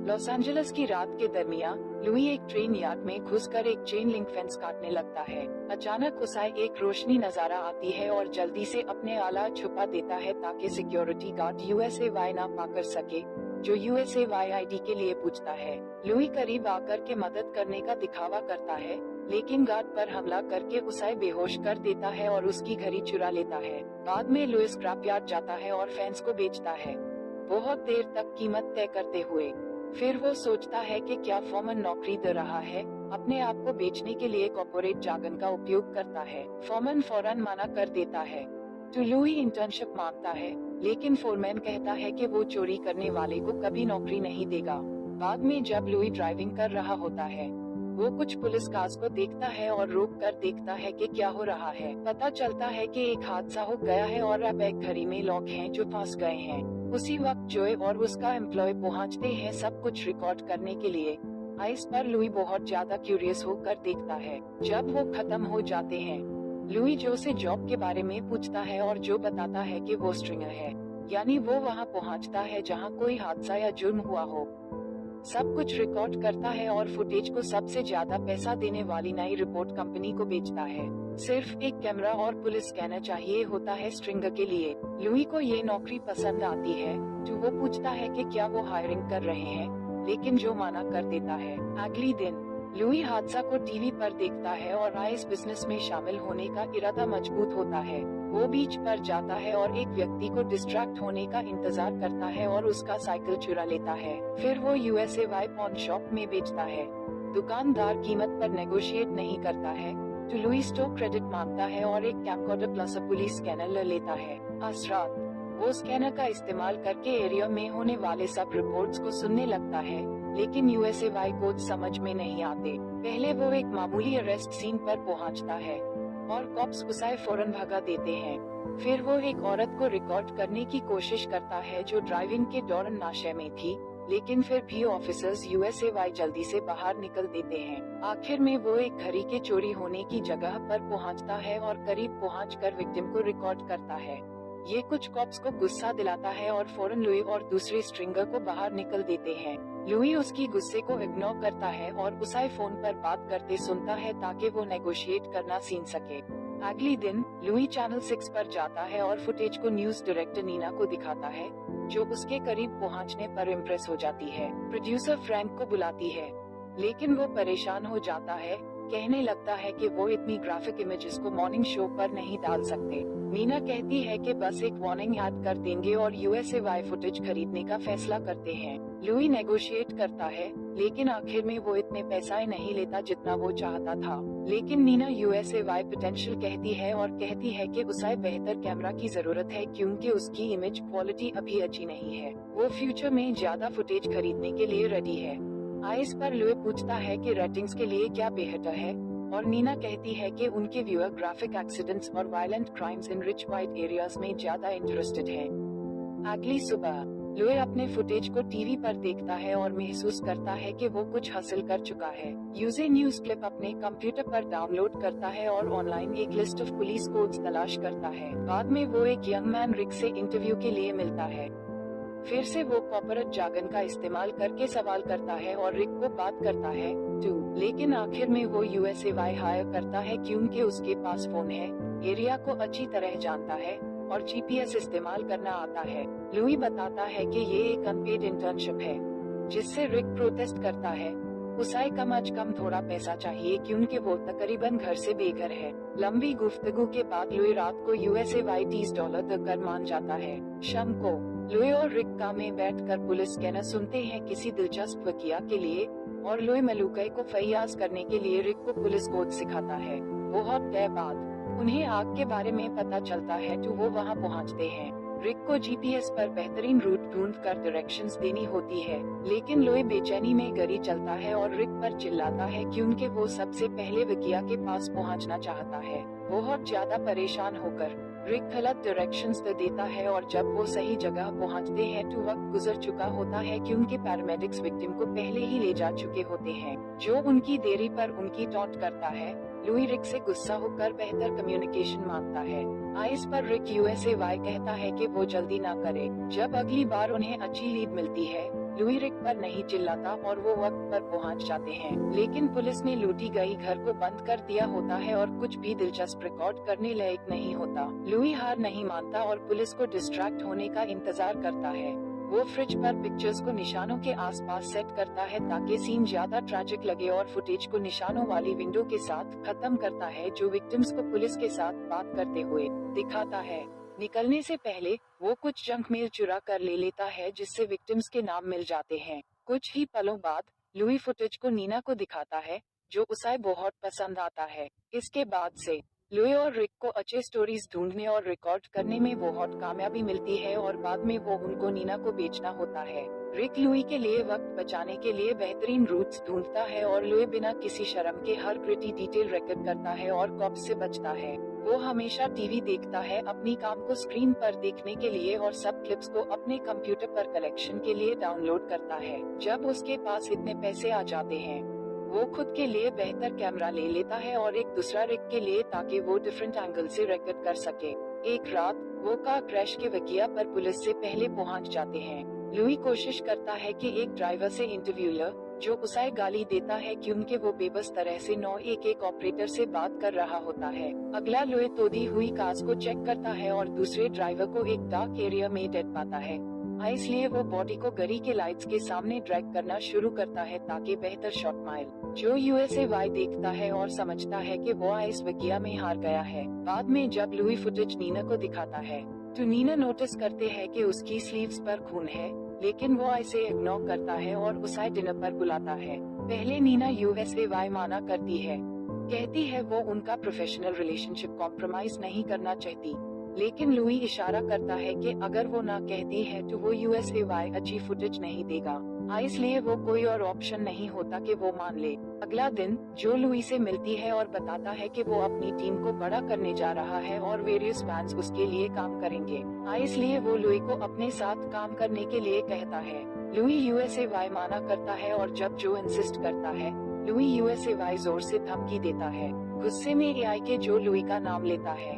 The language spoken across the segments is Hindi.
लॉस एंजलिस की रात के दरमियान लुई एक ट्रेन यार्ड में घुसकर एक चेन लिंक फेंस काटने लगता है। अचानक उसे एक रोशनी नजारा आती है और जल्दी से अपने आला छुपा देता है ताकि सिक्योरिटी गार्ड यूएसएवाई ना पाकर सके, जो यूएसएवाई आईडी के लिए पूछता है। लुई करीब आकर के मदद करने का दिखावा करता है, लेकिन गार्ड पर हमला करके उसे बेहोश कर देता है और उसकी घड़ी चुरा लेता है। बाद में लुई स्क्रैप यार्ड जाता है और फेंस को बेचता है, बहुत देर तक कीमत तय करते हुए। फिर वो सोचता है कि क्या फॉर्मन नौकरी दे रहा है। अपने आप को बेचने के लिए कॉर्पोरेट जार्गन का उपयोग करता है। फॉर्मन फौरन मना कर देता है तो लुई इंटर्नशिप मांगता है, लेकिन फोरमैन कहता है कि वो चोरी करने वाले को कभी नौकरी नहीं देगा। बाद में जब लुई ड्राइविंग कर रहा होता है, वो कुछ पुलिस कार्स को देखता है और रोक कर देखता है कि क्या हो रहा है। पता चलता है कि एक हादसा हो गया है और अब एक घड़ी में लोग हैं जो फंस गए हैं। उसी वक्त जोए और उसका एम्प्लॉय पहुंचते हैं सब कुछ रिकॉर्ड करने के लिए। आइस पर लुई बहुत ज्यादा क्यूरियस होकर देखता है। जब वो खत्म हो जाते हैं, लुई जो से जॉब के बारे में पूछता है और जो बताता है कि वो स्ट्रिंगर है, यानी वो वहां पहुंचता है जहां कोई हादसा या जुर्म हुआ हो। सब कुछ रिकॉर्ड करता है और फुटेज को सबसे ज्यादा पैसा देने वाली नई रिपोर्ट कंपनी को बेचता है। सिर्फ एक कैमरा और पुलिस स्कैनर चाहिए होता है स्ट्रिंगर के लिए। लुई को ये नौकरी पसंद आती है तो वो पूछता है कि क्या वो हायरिंग कर रहे हैं, लेकिन जो मना कर देता है। अगले दिन लुई हादसा को टीवी पर देखता है और आइस बिजनेस में शामिल होने का इरादा मजबूत होता है। वो बीच पर जाता है और एक व्यक्ति को डिस्ट्रैक्ट होने का इंतजार करता है और उसका साइकिल चुरा लेता है। फिर वो यूएसएवाई पॉन शॉप में बेचता है। दुकानदार कीमत पर नेगोशिएट नहीं करता है तो लुई स्टोर क्रेडिट मांगता है और एक कैमकॉर्डर प्लस पुलिस स्कैनर ले लेता है। आज रात वो स्कैनर का इस्तेमाल करके एरिया में होने वाले सब रिपोर्ट्स को सुनने लगता है, लेकिन यूएसएवाई कोड समझ में नहीं आते। पहले वो एक मामूली अरेस्ट सीन पर पहुंचता है और कॉप्स उसे फौरन भगा देते हैं। फिर वो एक औरत को रिकॉर्ड करने की कोशिश करता है जो ड्राइविंग के दौरान नशे में थी, लेकिन फिर भी ऑफिसर्स यूएसएवाई जल्दी से बाहर निकल देते हैं। आखिर में वो एक घड़ी के चोरी होने की जगह पर पहुंचता है और करीब पहुंचकर विक्टिम को रिकॉर्ड करता है। ये कुछ कॉप्स को गुस्सा दिलाता है और फौरन लुई और दूसरे स्ट्रिंगर को बाहर निकल देते हैं। लुई उसकी गुस्से को इग्नोर करता है और उसे फोन पर बात करते सुनता है ताकि वो नेगोशिएट करना सीख सके। अगले दिन लुई चैनल 6 पर जाता है और फुटेज को न्यूज डायरेक्टर नीना को दिखाता है, जो उसके करीब पहुंचने पर इम्प्रेस हो जाती है। प्रोड्यूसर फ्रैंक को बुलाती है, लेकिन वो परेशान हो जाता है, कहने लगता है कि वो इतनी ग्राफिक इमेजेस को मॉर्निंग शो पर नहीं डाल सकते। मीना कहती है कि बस एक वार्निंग ऐड कर देंगे और यूएसएवाई फुटेज खरीदने का फैसला करते हैं। लुई नेगोशिएट करता है, लेकिन आखिर में वो इतने पैसा नहीं लेता जितना वो चाहता था। लेकिन नीना यूएसएवाई पोटेंशियल कहती है और कहती है कि उसे बेहतर कैमरा की जरूरत है क्योंकि उसकी इमेज क्वालिटी अभी अच्छी नहीं है। वो फ्यूचर में ज्यादा फुटेज खरीदने के लिए रेडी है। आइस पर लुई पूछता है कि रेटिंग्स के लिए क्या बेहतर है, और नीना कहती है कि उनके व्यूअर ग्राफिक एक्सीडेंट्स और वायलेंट क्राइम्स इन रिच वाइट एरियाज में ज्यादा इंटरेस्टेड हैं। अगली सुबह लुई अपने फुटेज को टीवी पर देखता है और महसूस करता है कि वो कुछ हासिल कर चुका है। यूजे न्यूज क्लिप अपने कंप्यूटर पर डाउनलोड करता है और ऑनलाइन एक लिस्ट ऑफ पुलिस कोड्स तलाश करता है। बाद में वो एक यंग मैन रिक से इंटरव्यू के लिए मिलता है। फिर से वो कॉर्पोरेट जार्गन का इस्तेमाल करके सवाल करता है और रिक को बात करता है लेकिन आखिर में वो यूएसएवाई हायर करता है क्योंकि उसके पास फोन है, एरिया को अच्छी तरह जानता है और जीपीएस इस्तेमाल करना आता है। लुई बताता है कि ये एक अनपेड इंटर्नशिप है, जिससे रिक प्रोटेस्ट करता है। उसे कम अज कम थोड़ा पैसा चाहिए क्योंकि वो तकरीबन घर से बेघर है। लंबी गुफ्तगू के बाद लुई रात को यूएसएवाई $30 देकर मान जाता है। शाम को लुई और रिक कार में बैठकर पुलिस स्कैनर सुनते हैं किसी दिलचस्प वकीया के लिए, और लुई मलूका को फैयाज करने के लिए रिक को पुलिस कोड सिखाता है। बहुत देर बाद उन्हें आग के बारे में पता चलता है तो वो वहां पहुंचते हैं। रिक को जीपीएस पर बेहतरीन रूट ढूंढ कर डायरेक्शंस देनी होती है, लेकिन लुई बेचैनी में गाड़ी चलता है और रिक पर चिल्लाता है क्योंकि वो सबसे पहले वकीया के पास पहुंचना चाहता है। बहुत ज्यादा परेशान होकर रिक गलत डायरेक्शंस देता है और जब वो सही जगह पहुंचते हैं तो वक्त गुजर चुका होता है क्योंकि पैरामेडिक्स विक्टिम को पहले ही ले जा चुके होते हैं, जो उनकी देरी पर उनकी टॉन्ट करता है। लुई रिक से गुस्सा होकर बेहतर कम्युनिकेशन मांगता है। आइस पर रिक यूएसएवाई कहता है कि वो जल्दी ना करे। जब अगली बार उन्हें अच्छी लीड मिलती है, लुई रिक पर नहीं चिल्लाता और वो वक्त पर पहुंच जाते हैं, लेकिन पुलिस ने लूटी गई घर को बंद कर दिया होता है और कुछ भी दिलचस्प रिकॉर्ड करने लायक नहीं होता। लुई हार नहीं मानता और पुलिस को डिस्ट्रैक्ट होने का इंतजार करता है। वो फ्रिज पर पिक्चर्स को निशानों के आसपास सेट करता है ताकि सीन ज्यादा ट्रैजिक लगे और फुटेज को निशानों वाली विंडो के साथ खत्म करता है जो विक्टिम्स को पुलिस के साथ बात करते हुए दिखाता है। निकलने से पहले वो कुछ जंक मेल चुरा कर ले लेता है जिससे विक्टिम्स के नाम मिल जाते हैं। कुछ ही पलों बाद लुई फुटेज को नीना को दिखाता है जो उसे बहुत पसंद आता है। इसके बाद से लुई और रिक को अच्छे स्टोरीज ढूंढने और रिकॉर्ड करने में बहुत कामयाबी मिलती है और बाद में वो उनको नीना को बेचना होता है। रिक लुई के लिए वक्त बचाने के लिए बेहतरीन रूट्स ढूंढता है और लुई बिना किसी शर्म के हर ग्रिटी डिटेल रिकॉर्ड करता है और कॉप्स से बचता है। वो हमेशा टीवी देखता है अपनी काम को स्क्रीन पर देखने के लिए और सब क्लिप्स को अपने कंप्यूटर पर कलेक्शन के लिए डाउनलोड करता है। जब उसके पास इतने पैसे आ जाते हैं वो खुद के लिए बेहतर कैमरा ले लेता है और एक दूसरा रिक के लिए ताकि वो डिफरेंट एंगल से रिकॉर्ड कर सके। एक रात वो कार क्रैश के वकीया पर पुलिस से पहले पहुंच जाते हैं। लुई कोशिश करता है कि एक ड्राइवर से इंटरव्यूअर जो उसे गाली देता है क्योंकि वो बेबस तरह से 911 ऑपरेटर से बात कर रहा होता है। अगला लुई तोड़ी हुई कार्स को चेक करता है और दूसरे ड्राइवर को एक डार्क एरिया में डेड पाता है। इसलिए वो बॉडी को गाड़ी के लाइट्स के सामने ड्रैग करना शुरू करता है ताकि बेहतर शॉट माइल। जो यूएसएवाई देखता है और समझता है कि वो इस वकीया में हार गया है। बाद में जब लुई फुटेज नीना को दिखाता है तो नीना नोटिस करते हैं कि उसकी स्लीव्स पर खून है, लेकिन वो इसे इग्नोर करता है और उसे डिनर पर बुलाता है। पहले नीना यूएसएवाई माना करती है, कहती है वो उनका प्रोफेशनल रिलेशनशिप कॉम्प्रोमाइज नहीं करना चाहती, लेकिन लुई इशारा करता है कि अगर वो ना कहती है तो वो यूएसएवाई अच्छी फुटेज नहीं देगा। इसलिए वो कोई और ऑप्शन नहीं होता कि वो मान ले। अगला दिन जो लुई से मिलती है और बताता है कि वो अपनी टीम को बड़ा करने जा रहा है और वेरियस फैंस उसके लिए काम करेंगे। इसलिए वो लुई को अपने साथ काम करने के लिए कहता है। लुई यूएसएवाई माना करता है और जब जो इंसिस्ट करता है लुई यूएसएवाई जोर से धमकी देता है। गुस्से में एआई के जो लुई का नाम लेता है।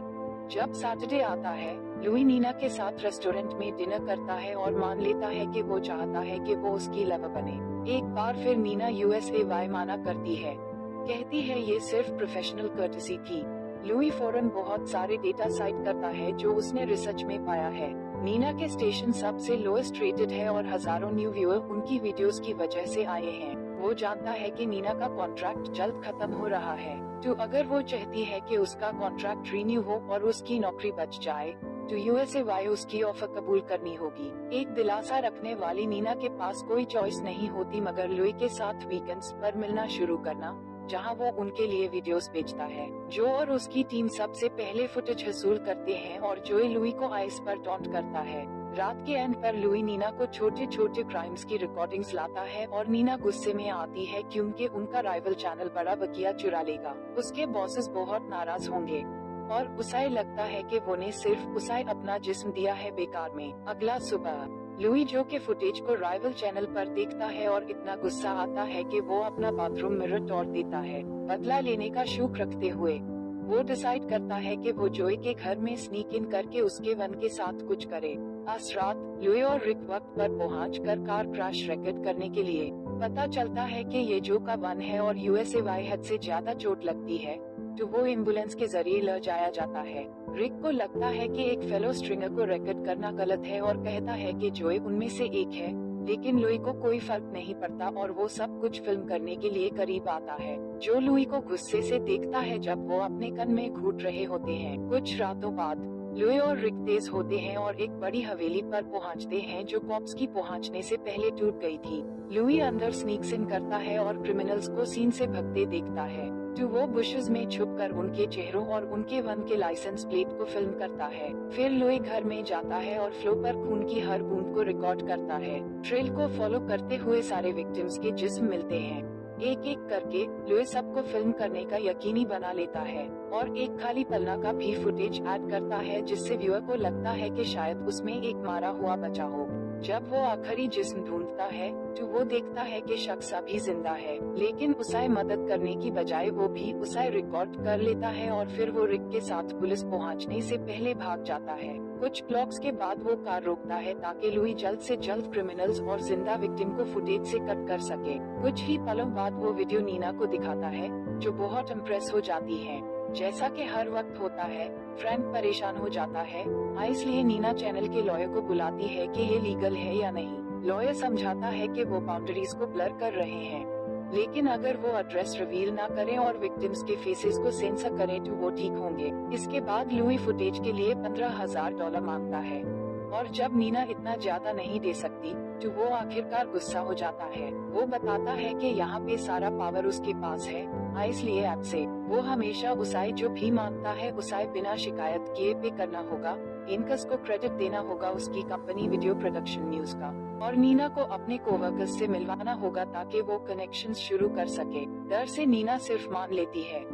जब सैटरडे आता है लुई नीना के साथ रेस्टोरेंट में डिनर करता है और मान लेता है कि वो चाहता है कि वो उसकी लवर बने। एक बार फिर नीना यूएसएवाई माना करती है, कहती है ये सिर्फ प्रोफेशनल कर्टसी थी। लुई फौरन बहुत सारे डेटा साइट करता है जो उसने रिसर्च में पाया है। नीना के स्टेशन सबसे लोएस्ट रेटेड है और हजारों न्यू व्यूअर उनकी वीडियोस की वजह से आए हैं। वो जानता है कि नीना का कॉन्ट्रैक्ट जल्द खत्म हो रहा है, तो अगर वो चाहती है कि उसका कॉन्ट्रैक्ट रिन्यू हो और उसकी नौकरी बच जाए तो यूएसएवाई उसकी ऑफर कबूल करनी होगी। एक दिलासा रखने वाली नीना के पास कोई चॉइस नहीं होती मगर लुई के साथ वीकेंड्स पर मिलना शुरू करना, जहां वो उनके लिए वीडियोस भेजता है। जो और उसकी टीम सबसे पहले फुटेज हासिल करते हैं और जोए लुई को आइस पर टॉन्ट करता है। रात के एंड पर लुई नीना को छोटे छोटे क्राइम्स की रिकॉर्डिंग्स लाता है और नीना गुस्से में आती है क्योंकि उनका राइवल चैनल बड़ा वकीया चुरा लेगा। उसके बॉसेस बहुत नाराज होंगे और उसे लगता है कि वो ने सिर्फ उसे अपना जिस्म दिया है बेकार में। अगला सुबह लुई जो के फुटेज को राइवल चैनल पर देखता है और इतना गुस्सा आता है कि वो अपना बाथरूम मिरर तोड़ देता है। बदला लेने का शौक रखते हुए वो डिसाइड करता है कि वो जोए के घर में स्नीक इन करके उसके वन के साथ कुछ करे। आज रात लुई और रिक वक्त पर पहुंचकर कार क्रैश रिकॉर्ड करने के लिए। पता चलता है कि ये जो का वन है और यूएसएवाई हद से ज्यादा चोट लगती है तो वो एम्बुलेंस के जरिए ले जाया जाता है। रिक को लगता है कि एक फेलो स्ट्रिंगर को रिकॉर्ड करना गलत है और कहता है कि जोए उनमें से एक है, लेकिन लुई को कोई फर्क नहीं पड़ता और वो सब कुछ फिल्म करने के लिए करीब आता है। जो लुई को गुस्से से देखता है जब वो अपने कन में घूट रहे होते हैं। कुछ रातों बाद लुई और रिक तेज होते हैं और एक बड़ी हवेली पर पहुंचते हैं जो कॉप्स की पहुंचने से पहले टूट गई थी। लुई अंदर स्नीक्स इन करता है और क्रिमिनल्स को सीन से भगते देखता है तो वो बुशेस में छुपकर उनके चेहरों और उनके वन के लाइसेंस प्लेट को फिल्म करता है। फिर लुई घर में जाता है और फ्लो पर खून की हर बूंद को रिकॉर्ड करता है। ट्रेल को फॉलो करते हुए सारे विक्टिम्स के जिस्म मिलते हैं। एक एक करके लुई सबको फिल्म करने का यकीनी बना लेता है और एक खाली पन्ना का भी फुटेज ऐड करता है जिससे व्यूअर को लगता है कि शायद उसमें एक मारा हुआ बचा हो। जब वो आखिरी जिस्म ढूंढता है तो वो देखता है कि शख्स अभी जिंदा है, लेकिन उसे मदद करने की बजाय वो भी उसे रिकॉर्ड कर लेता है और फिर वो रिक के साथ पुलिस पहुंचने से पहले भाग जाता है। कुछ ब्लॉक्स के बाद वो कार रोकता है ताकि लुई जल्द से जल्द क्रिमिनल्स और जिंदा विक्टिम को फुटेज से कट कर सके। कुछ ही पलों बाद वो वीडियो नीना को दिखाता है, जो बहुत इम्प्रेस हो जाती है। जैसा कि हर वक्त होता है, फ्रैंक परेशान हो जाता है, इसलिए नीना चैनल के लॉयर को बुलाती है कि ये लीगल है या नहीं। लॉयर समझाता है कि वो बाउंड्रीज को ब्लर कर रहे हैं, लेकिन अगर वो एड्रेस रिवील ना करें और विक्टिम्स के फेसेस को सेंसर करें तो वो ठीक होंगे। इसके बाद लुई फुटेज के लिए $15,000 मांगता है, और जब नीना इतना ज्यादा नहीं दे सकती तो वो आखिरकार गुस्सा हो जाता है। वो बताता है कि यहाँ पे सारा पावर उसके पास है, इसलिए ऐप से वो हमेशा उसे जो भी मांगता है उसे बिना शिकायत किए पे करना होगा। इनकस को क्रेडिट देना होगा उसकी कंपनी वीडियो प्रोडक्शन न्यूज का, और नीना को अपने कोवर्कर्स से मिलवाना होगा ताकि वो कनेक्शंस शुरू कर सके। डर से नीना सिर्फ मान लेती है।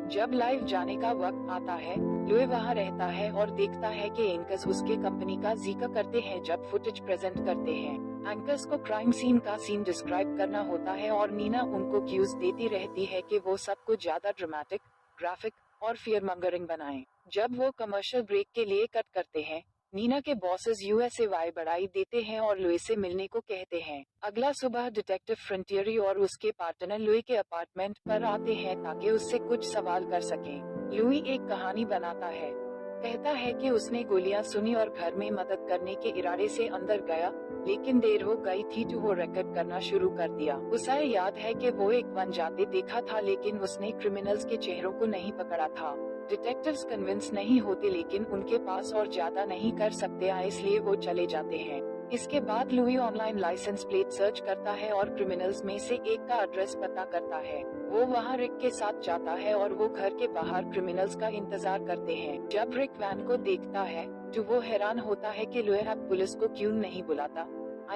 जब लाइव जाने का वक्त आता है, लुई वहाँ रहता है और देखता है कि एंकर्स उसके कंपनी का जिक्र करते हैं जब फुटेज प्रेजेंट करते हैं। एंकर्स को क्राइम सीन का सीन डिस्क्राइब करना होता है और नीना उनको क्यूज देती रहती है कि वो सब कुछ ज्यादा ड्रामेटिक, ग्राफिक और फियर मंगरिंग बनाएं। जब वो कमर्शियल ब्रेक के लिए कट करते हैं, नीना के बॉसेस यूएसए बढ़ाई देते हैं और लुई से मिलने को कहते हैं। अगला सुबह डिटेक्टिव फ्रंटियरी और उसके पार्टनर लुई के अपार्टमेंट पर आते हैं ताकि उससे कुछ सवाल कर सकें। लुई एक कहानी बनाता है, कहता है कि उसने गोलियां सुनी और घर में मदद करने के इरादे से अंदर गया, लेकिन देर हो गई थी तो वो रिकॉर्ड करना शुरू कर दिया। उसे याद है कि वो एक वन जाते देखा था, लेकिन उसने क्रिमिनल्स के चेहरों को नहीं पकड़ा था। डिटेक्टिव्स कन्विंस नहीं होते, लेकिन उनके पास और ज्यादा नहीं कर सकते, इसलिए वो चले जाते हैं। इसके बाद Louis online licence plate search करता है और क्रिमिनल्स में से एक का एड्रेस पता करता है। वो वहाँ रिक के साथ जाता है और वो घर के बाहर क्रिमिनल्स का इंतजार करते हैं। जब रिक वैन को देखता है तो वो हैरान होता है कि लुई अब पुलिस को क्यों नहीं बुलाता।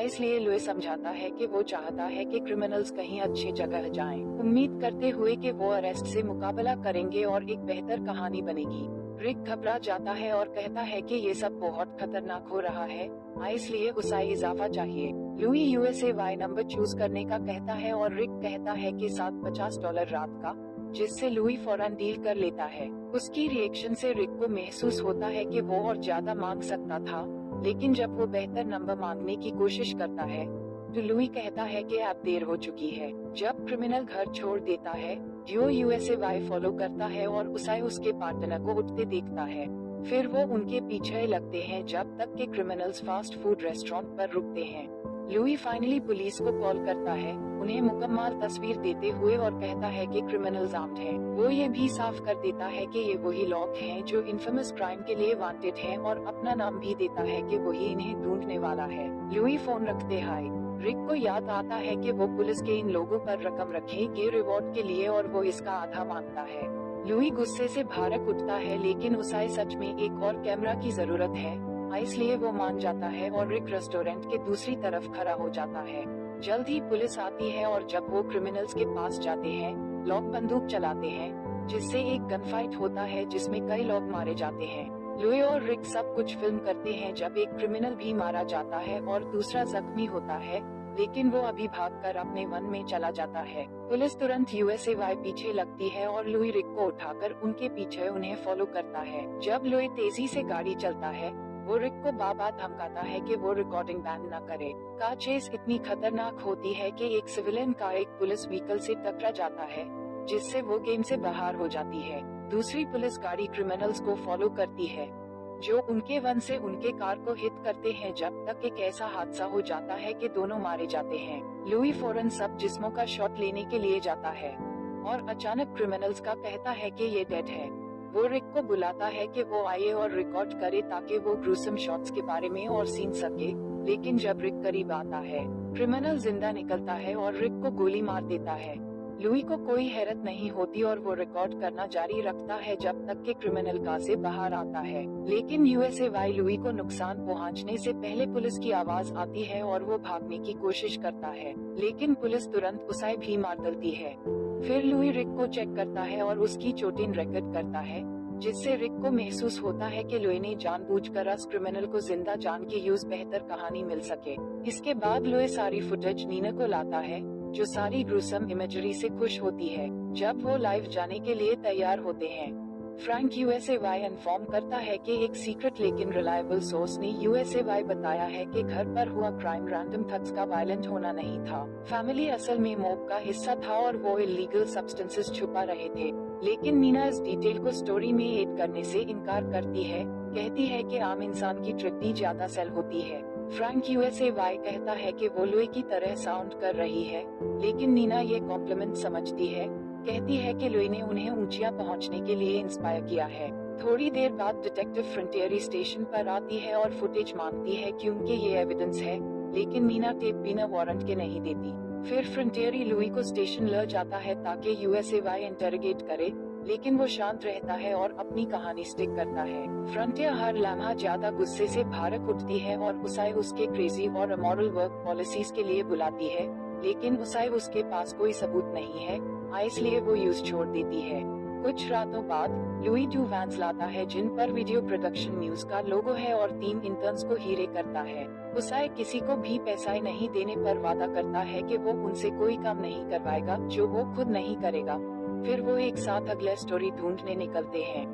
इसलिए लुई समझाता है कि वो चाहता है कि क्रिमिनल्स कहीं अच्छी जगह जाएं, उम्मीद करते हुए कि वो अरेस्ट से मुकाबला करेंगे और एक बेहतर कहानी बनेगी। रिक घबरा जाता है और कहता है कि ये सब बहुत खतरनाक हो रहा है, इसलिए उसे इजाफा चाहिए। लुई यूएसए नंबर चूज करने का कहता है और रिक कहता है कि $50 रात का, जिससे लुई फौरन डील कर लेता है। उसकी रिएक्शन से रिक को महसूस होता है कि वो और ज्यादा मांग सकता था, लेकिन जब वो बेहतर नंबर मांगने की कोशिश करता है तो लुई कहता है कि अब देर हो चुकी है। जब क्रिमिनल घर छोड़ देता है, डियो यूएसए फॉलो करता है और उसे उसके पार्टनर को उठते देखता है। फिर वो उनके पीछे लगते हैं जब तक कि क्रिमिनल्स फास्ट फूड रेस्टोरेंट पर रुकते हैं। लुई फाइनली पुलिस को कॉल करता है, उन्हें मुकम्मल तस्वीर देते हुए, और कहता है कि क्रिमिनल्स आर्म्ड हैं। वो ये भी साफ कर देता है कि ये वही लोग हैं जो इन्फेमस क्राइम के लिए वांटेड हैं, और अपना नाम भी देता है कि वही इन्हें ढूंढने वाला है। लुई फोन रखते हाय रिक को याद आता है कि वो पुलिस के इन लोगों पर रकम रखेगी रिवॉर्ड के लिए, और वो इसका आधा मांगता है। लुई गुस्से से भड़क उठता है, लेकिन उसे सच में एक और कैमरा की जरूरत है, इसलिए वो मान जाता है और रिक रेस्टोरेंट के दूसरी तरफ खड़ा हो जाता है। जल्द ही पुलिस आती है और जब वो क्रिमिनल्स के पास जाते हैं, लोग बंदूक चलाते हैं, जिससे एक गन फाइट होता है जिसमें कई लोग मारे जाते हैं। लुई और रिक सब कुछ फिल्म करते हैं जब एक क्रिमिनल भी मारा जाता है और दूसरा जख्मी होता है, लेकिन वो अभी भागकर अपने वन में चला जाता है। पुलिस तुरंत यूएसए पीछे लगती है और लुई रिक को उठाकर उनके पीछे उन्हें फॉलो करता है। जब लुई तेजी से गाड़ी चलता है, वो रिक को बार-बार धमकाता है कि वो रिकॉर्डिंग बैन न करे। कार चेज इतनी खतरनाक होती है कि एक सिविलियन कार एक पुलिस व्हीकल से टकरा जाता है, जिससे वो गेम से बाहर हो जाती है। दूसरी पुलिस गाड़ी क्रिमिनल्स को फॉलो करती है, जो उनके वन से उनके कार को हिट करते हैं, जब तक एक ऐसा हादसा हो जाता है कि दोनों मारे जाते हैं। लुई फौरन सब जिस्मों का शॉट लेने के लिए जाता है और अचानक क्रिमिनल्स का कहता है कि ये डेड है। वो रिक को बुलाता है कि वो आए और रिकॉर्ड करे ताकि वो ग्रूसम शॉट्स के बारे में और सीन सके, लेकिन जब रिक करीब आता है, क्रिमिनल जिंदा निकलता है और रिक को गोली मार देता है। लुई को कोई हैरत नहीं होती और वो रिकॉर्ड करना जारी रखता है जब तक कि क्रिमिनल कार से बाहर आता है। लेकिन यूएसए लुई को नुकसान पहुंचने से पहले पुलिस की आवाज आती है और वो भागने की कोशिश करता है, लेकिन पुलिस तुरंत उसे भी मार डालती है। फिर लुई रिक को चेक करता है और उसकी चोटें रिकॉर्ड करता है, जिससे रिक को महसूस होता है कि लुई ने जानबूझकर अस क्रिमिनल को जिंदा जान के यूज बेहतर कहानी मिल सके। इसके बाद लुई सारी फुटेज नीना को लाता है, जो सारी ग्रूसम इमेजरी से खुश होती है। जब वो लाइव जाने के लिए तैयार होते हैं, फ्रैंक यूएसएवाई इन्फॉर्म करता है कि एक सीक्रेट लेकिन रिलायबल सोर्स ने यूएसएवाई बताया है कि घर पर हुआ क्राइम रैंडम थग्स का वायलेंट होना नहीं था। फैमिली असल में मॉब का हिस्सा था और वो इलीगल सब्सटेंसेस छुपा रहे थे। लेकिन नीना इस डिटेल को स्टोरी में ऐड करने से इनकार करती है, कहती है कि आम इंसान की ट्रिप्टी ज्यादा सेल होती है। फ्रैंक यूएसएवाई कहता है कि वो लुई की तरह साउंड कर रही है, लेकिन नीना ये कॉम्प्लीमेंट समझती है, कहती है कि लुई ने उन्हें ऊंचियां पहुंचने के लिए इंस्पायर किया है। थोड़ी देर बाद डिटेक्टिव फ्रंटियरी स्टेशन पर आती है और फुटेज मांगती है क्योंकि ये एविडेंस है, लेकिन नीना टेप बिना वारंट के नहीं देती। फिर फ्रंटियरी लुई को स्टेशन ले जाता है ताकि यूएसएवाई इंटरोगेट करे, लेकिन वो शांत रहता है और अपनी कहानी स्टिक करता है। फ्रंटियर हर लम्हा ज्यादा गुस्से से भड़क उठती है और उसाई उसके क्रेजी और इमोरल वर्क पॉलिसीज के लिए बुलाती है, लेकिन उसाई उसके पास कोई सबूत नहीं है, इसलिए वो यूज छोड़ देती है। कुछ रातों बाद लुई 2 वैन्स लाता है जिन पर वीडियो प्रोडक्शन न्यूज का लोगो है और 3 इंटर्न्स को हीरे करता है। उसाई किसी को भी पैसा नहीं देने पर वादा करता है कि वो उनसे कोई काम नहीं करवाएगा जो वो खुद नहीं करेगा। फिर वो एक साथ अगला स्टोरी ढूंढने निकलते हैं।